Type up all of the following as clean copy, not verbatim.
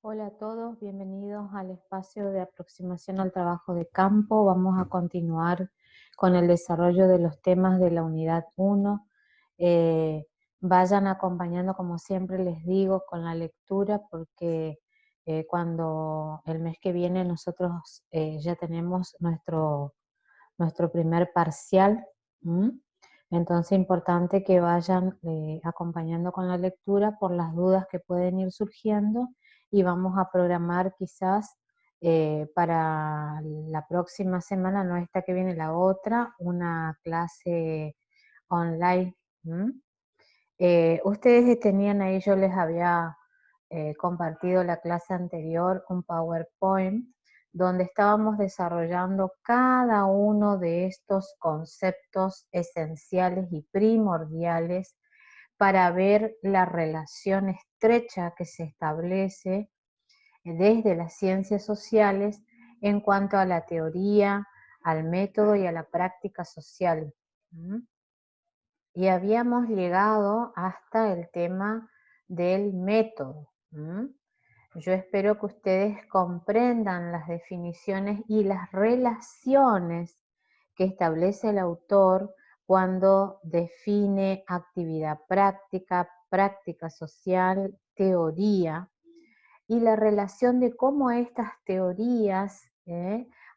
Hola a todos, bienvenidos al espacio de aproximación al trabajo de campo. Vamos a continuar con el desarrollo de los temas de la unidad 1. Vayan acompañando, como siempre les digo, con la lectura, porque cuando el mes que viene nosotros ya tenemos nuestro primer parcial. ¿m? Entonces es importante que vayan acompañando con la lectura por las dudas que pueden ir surgiendo, y vamos a programar quizás para la próxima semana, no esta que viene, la otra, una clase online. ¿M? Ustedes tenían ahí, yo les había compartido la clase anterior un PowerPoint donde estábamos desarrollando cada uno de estos conceptos esenciales y primordiales para ver la relación estrecha que se establece desde las ciencias sociales en cuanto a la teoría, al método y a la práctica social. ¿Mm? Y habíamos llegado hasta el tema del método. ¿M? Yo espero que ustedes comprendan las definiciones y las relaciones que establece el autor cuando define actividad práctica, práctica social, teoría, y la relación de cómo estas teorías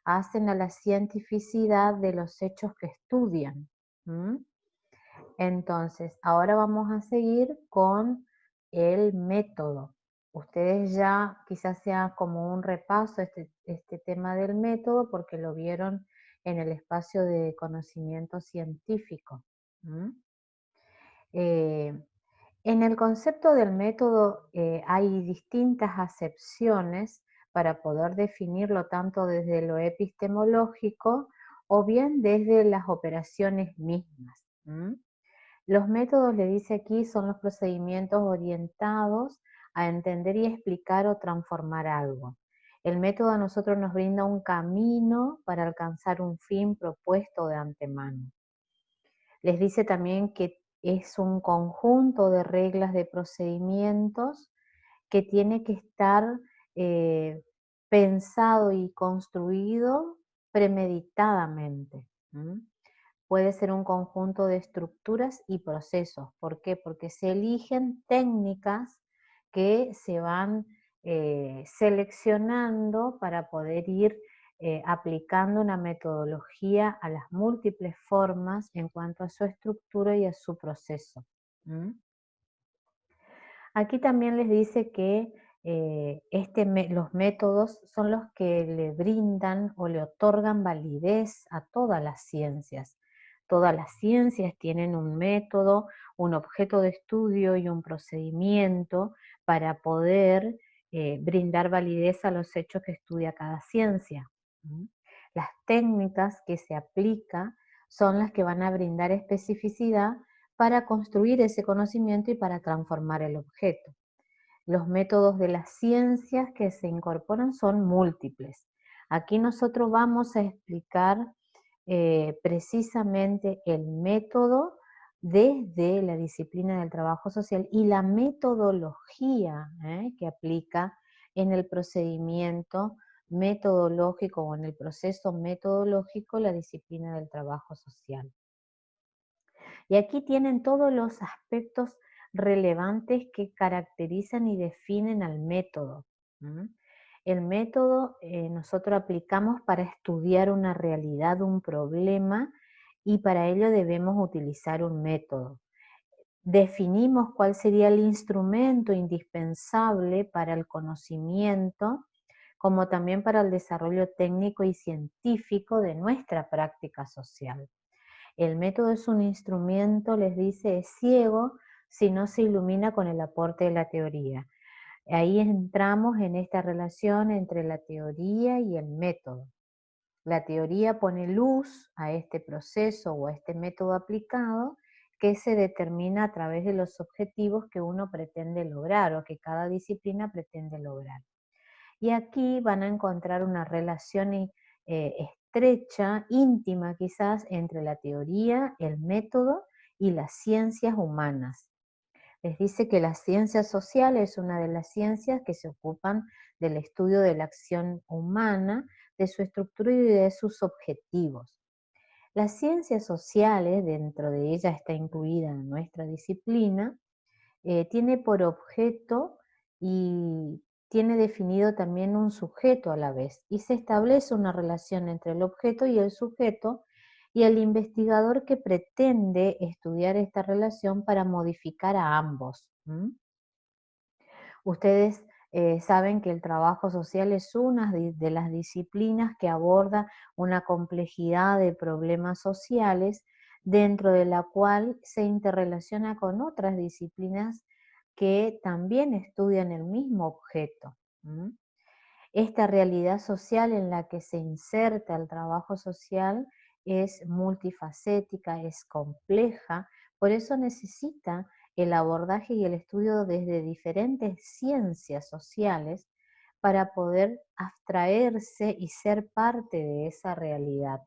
hacen a la cientificidad de los hechos que estudian. ¿M? Entonces, ahora vamos a seguir con el método. Ustedes ya quizás sea como un repaso este tema del método porque lo vieron en el espacio de conocimiento científico. ¿M? Eh, en el concepto del método hay distintas acepciones para poder definirlo tanto desde lo epistemológico o bien desde las operaciones mismas. ¿M? Los métodos, le dice aquí, son los procedimientos orientados a entender y explicar o transformar algo. El método a nosotros nos brinda un camino para alcanzar un fin propuesto de antemano. Les dice también que es un conjunto de reglas de procedimientos que tiene que estar eh, pensado y construido premeditadamente. ¿M? Puede ser un conjunto de estructuras y procesos. ¿Por qué? Porque se eligen técnicas que se van seleccionando para poder ir aplicando una metodología a las múltiples formas en cuanto a su estructura y a su proceso. ¿M? Aquí también les dice que los métodos son los que le brindan o le otorgan validez a todas las ciencias. Todas las ciencias tienen un método, un objeto de estudio y un procedimiento para poder brindar validez a los hechos que estudia cada ciencia. ¿Mm? Las técnicas que se aplican son las que van a brindar especificidad para construir ese conocimiento y para transformar el objeto. Los métodos de las ciencias que se incorporan son múltiples. Aquí nosotros vamos a explicar precisamente el método desde la disciplina del trabajo social y la metodología que aplica en el procedimiento metodológico o en el proceso metodológico la disciplina del trabajo social. Y aquí tienen todos los aspectos relevantes que caracterizan y definen al método. ¿M? El método nosotros aplicamos para estudiar una realidad, un problema, y para ello debemos utilizar un método. Definimos cuál sería el instrumento indispensable para el conocimiento, como también para el desarrollo técnico y científico de nuestra práctica social. El método es un instrumento, les dice, es ciego si no se ilumina con el aporte de la teoría. Ahí entramos en esta relación entre la teoría y el método. La teoría pone luz a este proceso o a este método aplicado que se determina a través de los objetivos que uno pretende lograr o que cada disciplina pretende lograr. Y aquí van a encontrar una relación estrecha, íntima quizás, entre la teoría, el método y las ciencias humanas. les dice que la ciencia social es una de las ciencias que se ocupan del estudio de la acción humana, de su estructura y de sus objetivos. Las ciencias sociales, dentro de ella está incluida nuestra disciplina, tiene por objeto y tiene definido también un sujeto a la vez, y se establece una relación entre el objeto y el sujeto, y el investigador que pretende estudiar esta relación para modificar a ambos. Ustedes saben que el trabajo social es una de las disciplinas que aborda una complejidad de problemas sociales, dentro de la cual se interrelaciona con otras disciplinas que también estudian el mismo objeto. Esta realidad social en la que se inserta el trabajo social es multifacética, es compleja, por eso necesita el abordaje y el estudio desde diferentes ciencias sociales para poder abstraerse y ser parte de esa realidad.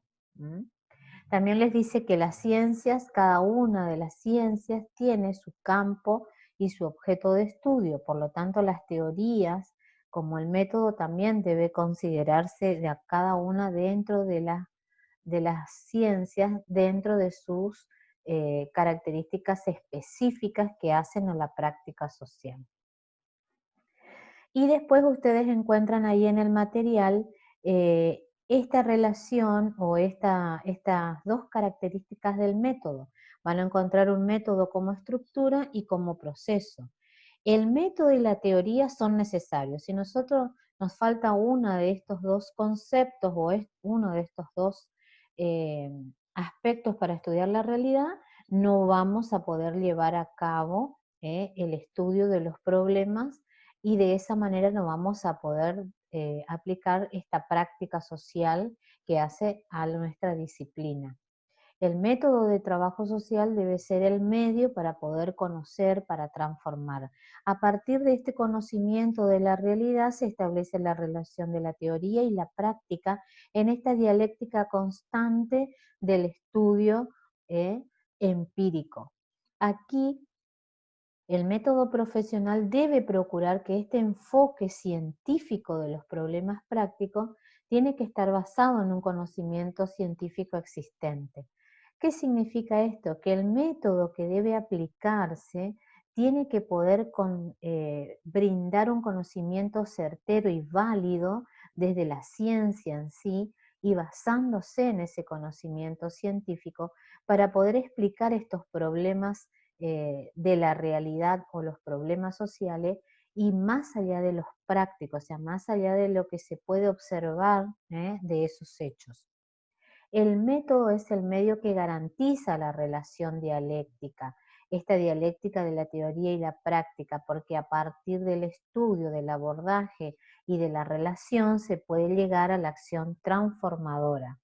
También les dice que las ciencias, cada una de las ciencias tiene su campo y su objeto de estudio, por lo tanto las teorías como el método también debe considerarse de a cada una dentro de las ciencias, dentro de sus características específicas que hacen a la práctica social. Y después ustedes encuentran ahí en el material esta relación o estas dos características del método. Van a encontrar un método como estructura y como proceso. El método y la teoría son necesarios. Si nosotros nos falta uno de estos dos conceptos o uno de estos dos aspectos para estudiar la realidad, no vamos a poder llevar a cabo el estudio de los problemas, y de esa manera no vamos a poder aplicar esta práctica social que hace a nuestra disciplina. El método de trabajo social debe ser el medio para poder conocer, para transformar. A partir de este conocimiento de la realidad se establece la relación de la teoría y la práctica en esta dialéctica constante del estudio empírico. Aquí el método profesional debe procurar que este enfoque científico de los problemas prácticos tiene que estar basado en un conocimiento científico existente. ¿Qué significa esto? Que el método que debe aplicarse tiene que poder brindar un conocimiento certero y válido desde la ciencia en sí, y basándose en ese conocimiento científico para poder explicar estos problemas de la realidad o los problemas sociales, y más allá de los prácticos, o sea, más allá de lo que se puede observar de esos hechos. El método es el medio que garantiza la relación dialéctica, esta dialéctica de la teoría y la práctica, porque a partir del estudio, del abordaje y de la relación se puede llegar a la acción transformadora.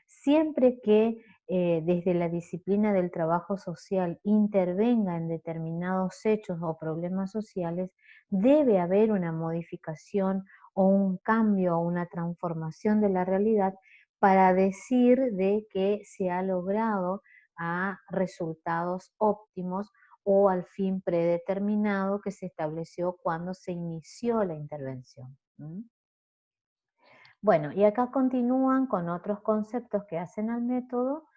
Siempre que desde la disciplina del trabajo social intervenga en determinados hechos o problemas sociales, debe haber una modificación o un cambio o una transformación de la realidad para decir de que se ha logrado a resultados óptimos o al fin predeterminado que se estableció cuando se inició la intervención. Bueno, y acá continúan con otros conceptos que hacen al método,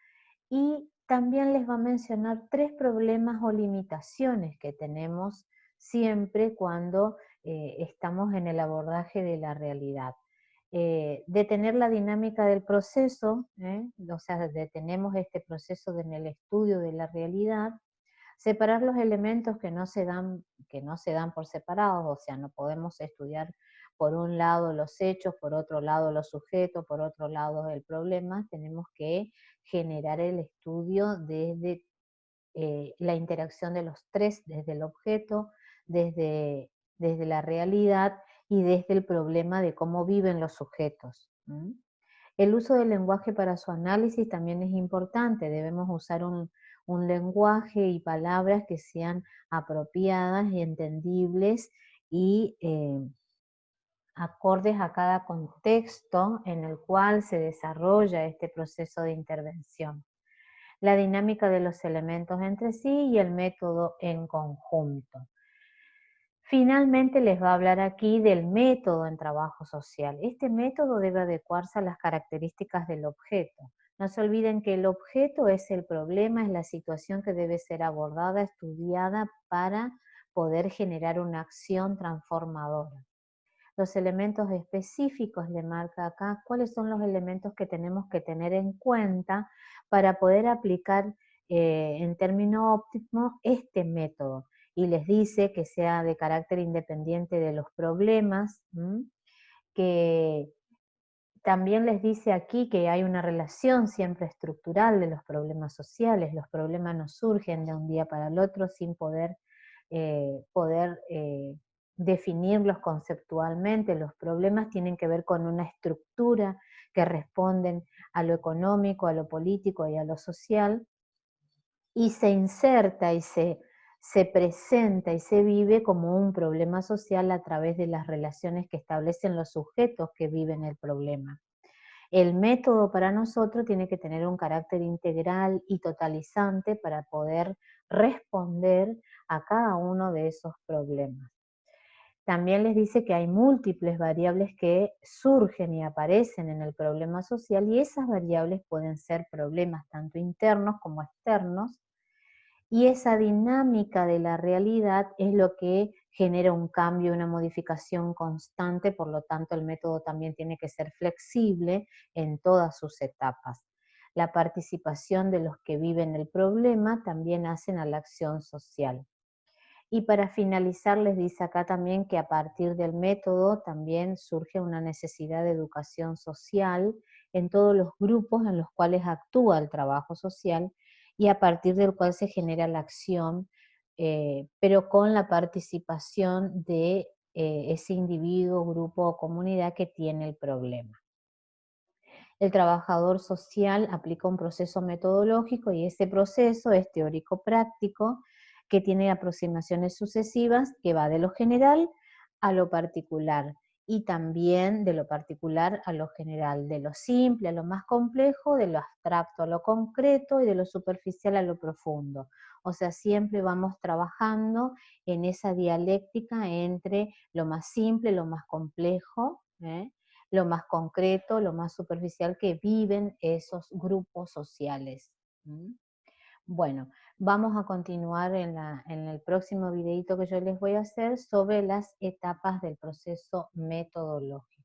y también les va a mencionar 3 problemas o limitaciones que tenemos siempre cuando estamos en el abordaje de la realidad. Detener la dinámica del proceso, o sea, detenemos este proceso en el estudio de la realidad. Separar los elementos que no se dan por separados, o sea, no podemos estudiar por un lado los hechos, por otro lado los sujetos, por otro lado el problema. Tenemos que generar el estudio desde la interacción de los tres, desde el objeto, desde la realidad y desde el problema de cómo viven los sujetos. El uso del lenguaje para su análisis también es importante. Debemos usar un lenguaje y palabras que sean apropiadas y entendibles y acordes a cada contexto en el cual se desarrolla este proceso de intervención. la dinámica de los elementos entre sí y el método en conjunto. Finalmente les va a hablar aquí del método en trabajo social. Este método debe adecuarse a las características del objeto. No se olviden que el objeto es el problema, es la situación que debe ser abordada, estudiada para poder generar una acción transformadora. Los elementos específicos le marca acá cuáles son los elementos que tenemos que tener en cuenta para poder aplicar en término óptimo este método. Y les dice que sea de carácter independiente de los problemas, que también les dice aquí que hay una relación siempre estructural de los problemas sociales. Los problemas no surgen de un día para el otro sin poder definirlos conceptualmente. Los problemas tienen que ver con una estructura que responden a lo económico, a lo político y a lo social, y se inserta y se presenta y se vive como un problema social a través de las relaciones que establecen los sujetos que viven el problema. El método para nosotros tiene que tener un carácter integral y totalizante para poder responder a cada uno de esos problemas. También les dice que hay múltiples variables que surgen y aparecen en el problema social, y esas variables pueden ser problemas tanto internos como externos, y esa dinámica de la realidad es lo que genera un cambio, una modificación constante. Por lo tanto el método también tiene que ser flexible en todas sus etapas. La participación de los que viven el problema también hacen a la acción social. Y para finalizar les dice acá también que a partir del método también surge una necesidad de educación social en todos los grupos en los cuales actúa el trabajo social, y a partir del cual se genera la acción, pero con la participación de ese individuo, grupo o comunidad que tiene el problema. El trabajador social aplica un proceso metodológico, y ese proceso es teórico-práctico, que tiene aproximaciones sucesivas, que va de lo general a lo particular, y también de lo particular a lo general, de lo simple a lo más complejo, de lo abstracto a lo concreto y de lo superficial a lo profundo. O sea, siempre vamos trabajando en esa dialéctica entre lo más simple, lo más complejo, lo más concreto, lo más superficial que viven esos grupos sociales. Bueno, vamos a continuar en el próximo videito que yo les voy a hacer sobre las etapas del proceso metodológico.